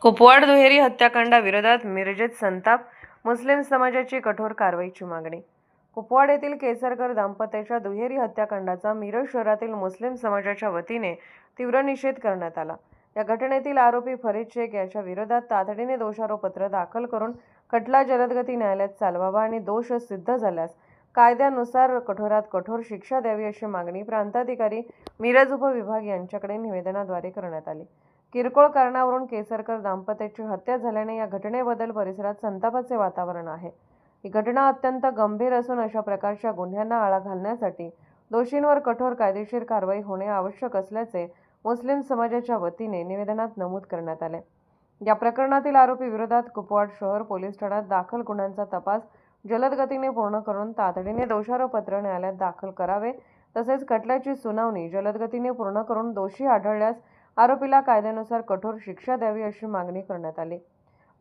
कुपवाड दुहेरी हत्याकांडाविरोधात मिरजेत संताप, मुस्लिम समाजाची कठोर कारवाईची मागणी। कुपवाड येथील केसरकर दाम्पत्याच्या दुहेरी हत्याकांडाचा मिरज शहरातील मुस्लिम समाजाच्या वतीने तीव्र निषेध करण्यात आला। या घटनेतील आरोपी फरीद शेख याच्या विरोधात तातडीने दोषारोपपत्र दाखल करून खटला जलदगती न्यायालयात चालवावा आणि दोष सिद्ध झाल्यास कायद्यानुसार कठोरात कठोर शिक्षा द्यावी अशी मागणी प्रांताधिकारी मिरज उपविभाग यांच्याकडे निवेदनाद्वारे करण्यात आली। किरकोळ कारणावरून केसरकर दाम्पत्याची हत्या झाल्याने या घटनेबद्दल परिसरात संतापाचे वातावरण आहे। ही घटना अत्यंत गंभीर असून अशा प्रकारच्या गुन्ह्यांना आळा घालण्यासाठी दोषींवर कठोर कायदेशीर कारवाई होणे आवश्यक असल्याचे मुस्लिम समाजाच्या वतीने निवेदनात नमूद करण्यात आले। या प्रकरणातील आरोपी विरोधात कुपवाड शहर पोलीस ठाण्यात दाखल गुन्ह्यांचा तपास जलद गतीने पूर्ण करून तातडीने दोषारोपपत्र न्यायालयात दाखल करावे, तसेच खटल्याची सुनावणी जलद गतीने पूर्ण करून दोषी आढळल्यास आरोपीला कायद्यानुसार कठोर शिक्षा द्यावी अशी मागणी करण्यात आली।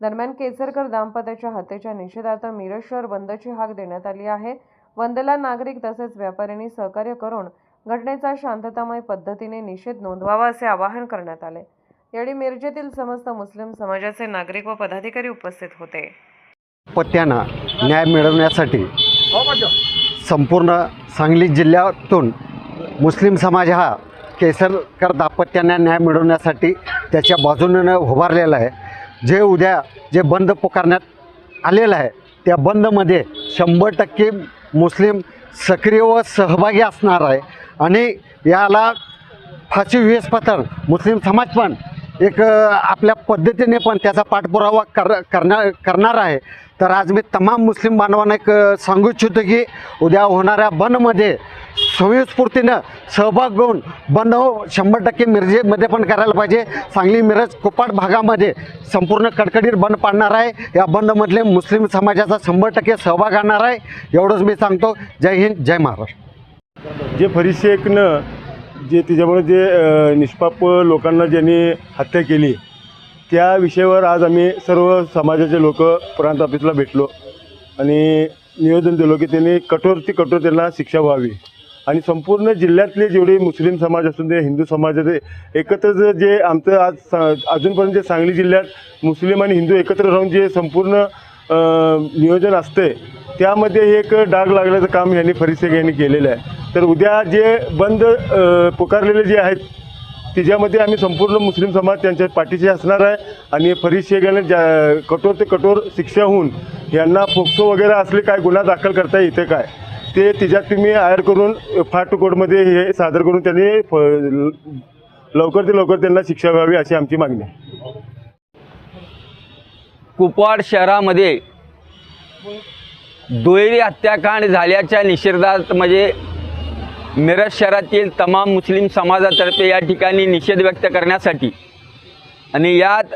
दरम्यान केसरकर दाम्पत्याच्या हत्येच्या निषेधार्थ मिरज शहर बंदची हाक देण्यात आली आहे। बंदला नागरिक तसेच व्यापाऱ्यांनी सहकार्य करून घटनेचा शांततामय पद्धतीने निषेध नोंदवावा असे आवाहन करण्यात आले। यावेळी मिरजेतील समस्त मुस्लिम समाजाचे नागरिक व पदाधिकारी उपस्थित होते। पत्त्यांना न्याय मिळवण्यासाठी संपूर्ण सांगली जिल्ह्यातून मुस्लिम समाज हा केसरकर दाम्पत्यांना न्याय मिळवण्यासाठी त्याच्या बाजूने उभारलेला आहे। जे बंद पुकारण्यात आलेलं आहे त्या बंदमध्ये 100% मुस्लिम सक्रिय व सहभागी असणार आहे आणि याला फाशी विस्तार मुस्लिम समाज पण एक आपल्या पद्धतीने पण त्याचा पाठपुरावा करणार आहे। तर आज मी तमाम मुस्लिम बांधवांना एक सांगू इच्छितो की उद्या होणाऱ्या बंदमध्ये स्वयंस्फूर्तीनं सहभाग घेऊन बंद 100% मिरजेमध्ये पण करायला पाहिजे। सांगली मिरज कुपवाड भागामध्ये संपूर्ण कडकडीत बंद पाडणार आहे। या बंदमधले मुस्लिम समाजाचा 100% सहभाग आणणार आहे, एवढंच मी सांगतो। जय हिंद, जय महाराष्ट्र। जे फरीद शेखनं जे त्याच्यामुळे जे निष्पाप लोकांना ज्यांनी हत्या केली त्या विषयावर आज आम्ही सर्व समाजाचे लोक प्रांत ऑफिसला भेटलो आणि निवेदन दिलो की त्यांनी कठोर त्यांना शिक्षा व्हावी आणि संपूर्ण जिल्ह्यातले जेवढे मुस्लिम समाज असून ते हिंदू समाजाचे एकत्र जे आमचं आज अजूनपर्यंत जे सांगली जिल्ह्यात मुस्लिम आणि हिंदू एकत्र राहून जे संपूर्ण नियोजन असते त्यामध्ये एक डाग लागल्याचं काम यांनी फरीद शेख यांनी केलेलं आहे। तर उद्या जे बंद पुकारलेले जे आहेत त्याच्यामध्ये आम्ही संपूर्ण मुस्लिम समाज त्यांच्या पाठीशी असणार आहे आणि फरीद शेख यांना कठोर ते कठोर शिक्षा होऊन यांना फोक्सो वगैरे असले काय गुन्हा दाखल करता येते काय ते त्याच्यात तुम्ही आयर करून फाट कोर्टमध्ये हे सादर करून त्यांनी लवकर ते लवकर त्यांना शिक्षा व्हावी अशी आमची मागणी आहे। कुपवाड शहरामध्ये दुहेरी हत्याकांड झाल्याच्या निषेधार्थ म्हणजे मिरज शहरातील तमाम मुस्लिम समाजातर्फे या ठिकाणी निषेध व्यक्त करण्यासाठी आणि यात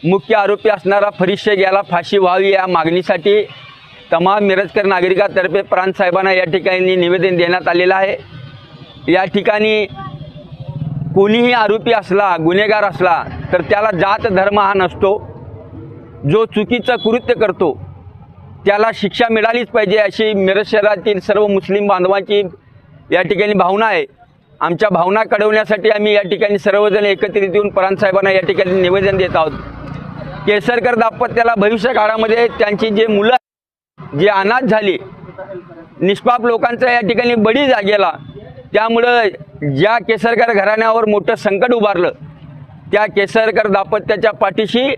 मुख्य आरोपी असणारा फरीद शेख याला फाशी व्हावी या मागणीसाठी तमाम मिरजकर नागरिकांतर्फे प्रांत साहेबांना या ठिकाणी निवेदन देण्यात आलेलं आहे। या ठिकाणी कोणीही आरोपी असला, गुन्हेगार असला तर त्याला जात धर्म हा नसतो। जो चुकीचं कृत्य करतो त्याला शिक्षा मिळालीच पाहिजे अशी मिरज शहरातील सर्व मुस्लिम बांधवांची या ठिकाणी भावना आहे। आमच्या भावना कळवण्यासाठी आम्ही या ठिकाणी सर्वजण एकत्रित येऊन प्रांत साहेबांना या ठिकाणी निवेदन देत आहोत। केसरकर दाम्पत्याला भविष्य काळामध्ये त्यांची जे मुलं जे अनाथ झाली, निष्पाप लोकांचा या ठिकाणी बळी गेला, त्यामुळं ज्या केसरकर घराण्यावर मोठं संकट उभारलं त्या केसरकर दाम्पत्याच्या पाठीशी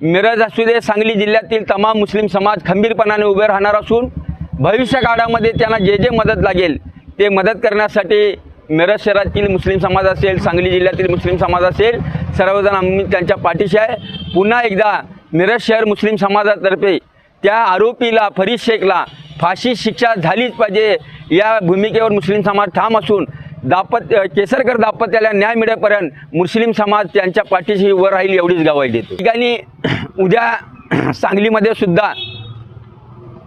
मिरज असू दे सांगली जिल्ह्यातील तमाम मुस्लिम समाज खंबीरपणाने उभे राहणार असून भविष्य काळामध्ये त्यांना जे मदत लागेल ते मदत करण्यासाठी मिरज शहरातील मुस्लिम समाज असेल, सांगली जिल्ह्यातील मुस्लिम समाज असेल, सर्वजण आम्ही त्यांच्या पाठीशी आहे। पुन्हा एकदा मिरज शहर मुस्लिम समाजातर्फे त्या आरोपीला फरीद शेखला फाशी शिक्षा झालीच पाहिजे या भूमिकेवर मुस्लिम समाज ठाम असून केसरकर दाम्पत्याला न्याय मिळेपर्यंत मुस्लिम समाज त्यांच्या पाठीशी उभं राहील एवढीच ग्वाही देतो। ठिकाणी उद्या सांगलीमध्ये सुद्धा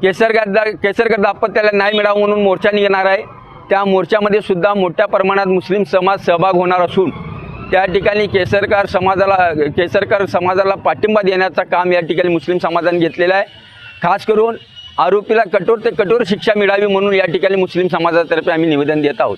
केसरकर दाम्पत्याला न्याय मिळावा म्हणून मोर्चा निघणार आहे। त्या मोर्चामध्ये सुद्धा मोठ्या प्रमाणात मुस्लिम समाज सहभाग होणार असून त्या ठिकाणी केसरकर समाजाला पाठिंबा देण्याचं काम या ठिकाणी मुस्लिम समाजाने घेतलेलं आहे। खास करून आरोपीला कठोर ते कठोर शिक्षा मिळावी म्हणून या ठिकाणी मुस्लिम समाजातर्फे आम्ही निवेदन देत आहोत।